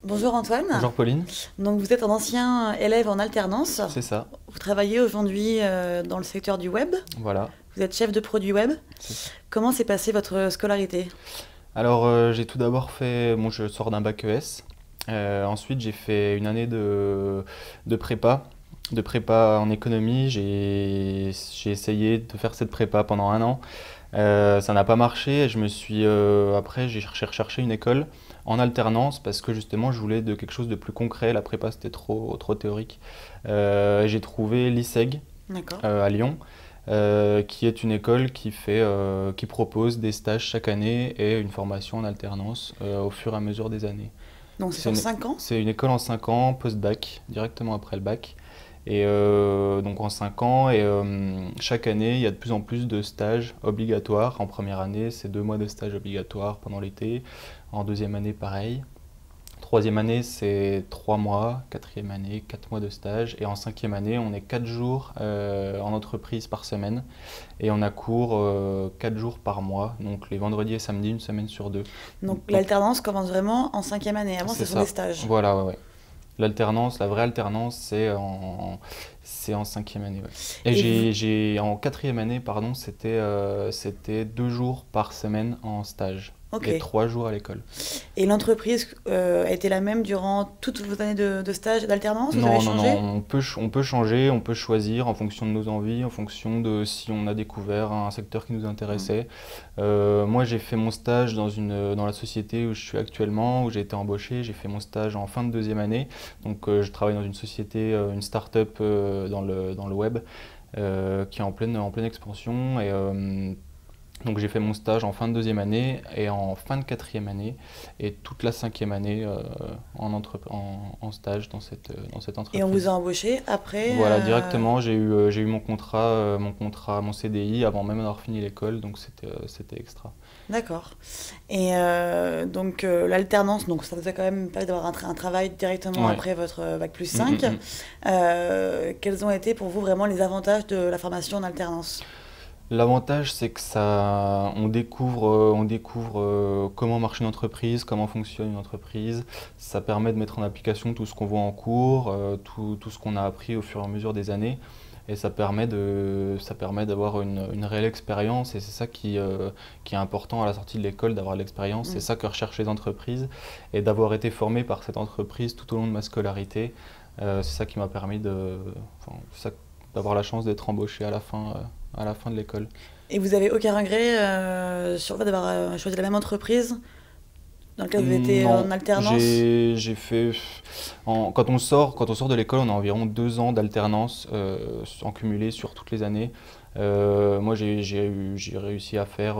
Bonjour Antoine. Bonjour Pauline, Donc vous êtes un ancien élève en alternance. c'est ça, Vous travaillez aujourd'hui dans le secteur du web. voilà, Vous êtes chef de produit web. c'est ça. Comment s'est passée votre scolarité? Alors j'ai tout d'abord fait, bon je sors d'un bac ES, ensuite j'ai fait une année de prépa, de prépa en économie, j'ai essayé de faire cette prépa pendant un an. Ça n'a pas marché et après j'ai recherché une école en alternance parce que justement je voulais de quelque chose de plus concret, la prépa c'était trop théorique. J'ai trouvé l'ISEG D'accord. à Lyon, qui est une école qui propose des stages chaque année et une formation en alternance au fur et à mesure des années. Donc c'est C'est sur une, 5 ans. c'est une école en 5 ans, post-bac, directement après le bac. Et donc en 5 ans, et chaque année, il y a de plus en plus de stages obligatoires. En première année, c'est 2 mois de stage obligatoires pendant l'été. En deuxième année, pareil. Troisième année, c'est 3 mois. Quatrième année, 4 mois de stage. Et en cinquième année, on est 4 jours en entreprise par semaine. Et on a cours 4 jours par mois. Donc les vendredis et samedis, une semaine sur deux. Donc Donc l'alternance commence vraiment en 5e année. Avant, ce c'est sont des ça. stages. Voilà, ouais, ouais. L'alternance, la vraie alternance, c'est en cinquième année. Ouais. Et Et vous- en quatrième année, pardon, c'était 2 jours par semaine en stage Ok. et 3 jours à l'école. Et l'entreprise a été la même durant toutes vos années de stage et d'alternance? Vous avez Non, non, changé? non, on peut changer, on peut choisir en fonction de nos envies, en fonction de si on a découvert un secteur qui nous Mm. intéressait. Moi, j'ai fait mon stage dans la société où je suis actuellement, où j'ai été embauché. J'ai fait mon stage en fin de deuxième année. Donc, je travaille dans une société, une start-up dans le web, qui est en pleine expansion. Et donc j'ai fait mon stage en fin de deuxième année et en fin de quatrième année et toute la cinquième année en stage dans cette Et on vous entreprise. a embauché après. Voilà, directement, j'ai eu mon CDI avant même d'avoir fini l'école, donc c'était extra. D'accord. Et donc l'alternance, donc ça vous a quand même permis d'avoir un travail directement Ouais. après votre bac plus Mm, mm, 5. mm. Quels ont été pour vous vraiment les avantages de la formation en alternance? L'avantage, c'est que on découvre comment marche une entreprise, comment fonctionne une entreprise. Ça permet de mettre en application tout ce qu'on voit en cours, tout ce qu'on a appris au fur et à mesure des années. Et ça permet d'avoir une réelle expérience. Et c'est ça qui est important à la sortie de l'école, d'avoir de l'expérience. C'est Mm. ça que recherchent les entreprises. Et d'avoir été formé par cette entreprise tout au long de ma scolarité, c'est ça qui m'a permis enfin, d'avoir la chance d'être embauché à la fin de l'école. Et vous avez aucun regret sur le fait d'avoir choisi la même entreprise dans laquelle vous étiez Non, en alternance? j'ai fait. Quand on sort de l'école, on a environ 2 ans d'alternance en cumulé sur toutes les années. Moi, j'ai réussi à faire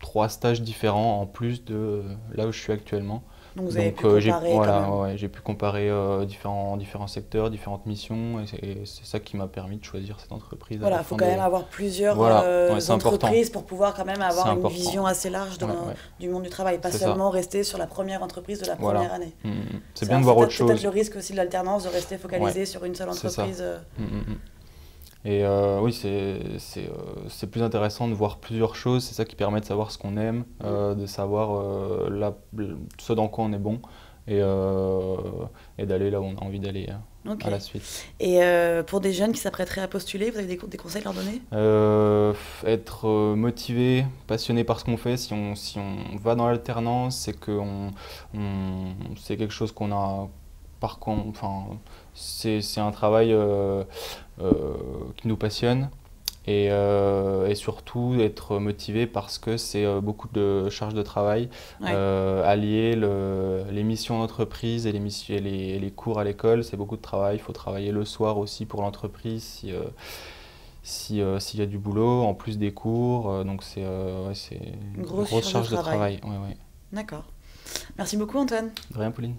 3 stages différents en plus de là où je suis actuellement. Donc vous avez Donc, pu comparer quand voilà, même. ouais, ouais, j'ai pu comparer différents secteurs, différentes missions, et c'est ça qui m'a permis de choisir cette entreprise à Voilà, la il faut fin quand même de. avoir plusieurs Voilà, ouais, c'est important. entreprises pour pouvoir quand même C'est avoir une important. vision assez large Ouais, ouais, du monde du travail, pas c'est ça. seulement rester sur la première entreprise de la Voilà. première année. C'est bien de C'est voir autre peut-être le chose. risque aussi de l'alternance, de rester Ouais, focalisé sur une seule c'est ça. entreprise. Mm, mm, mm. Et oui, c'est plus intéressant de voir plusieurs choses. C'est ça qui permet de savoir ce qu'on aime, de savoir ce dans quoi on est bon et, euh, et d'aller là où on a envie d'aller Ok. à la suite. Et pour des jeunes qui s'apprêteraient à postuler, vous avez des conseils à leur donner? Être motivé, passionné par ce qu'on fait. Si on va dans l'alternance, c'est que c'est quelque chose qu'on a. Par contre, enfin, c'est un travail euh, qui nous passionne et surtout être motivé parce que c'est beaucoup de charges de travail, Ouais. allier les missions d'entreprise et les cours à l'école, c'est beaucoup de travail. Il faut travailler le soir aussi pour l'entreprise s'il y a du boulot, en plus des cours. Donc c'est Une une grosse grosse charge de charge de travail. travail. Ouais, ouais. D'accord. Merci beaucoup Antoine. De rien, Pauline.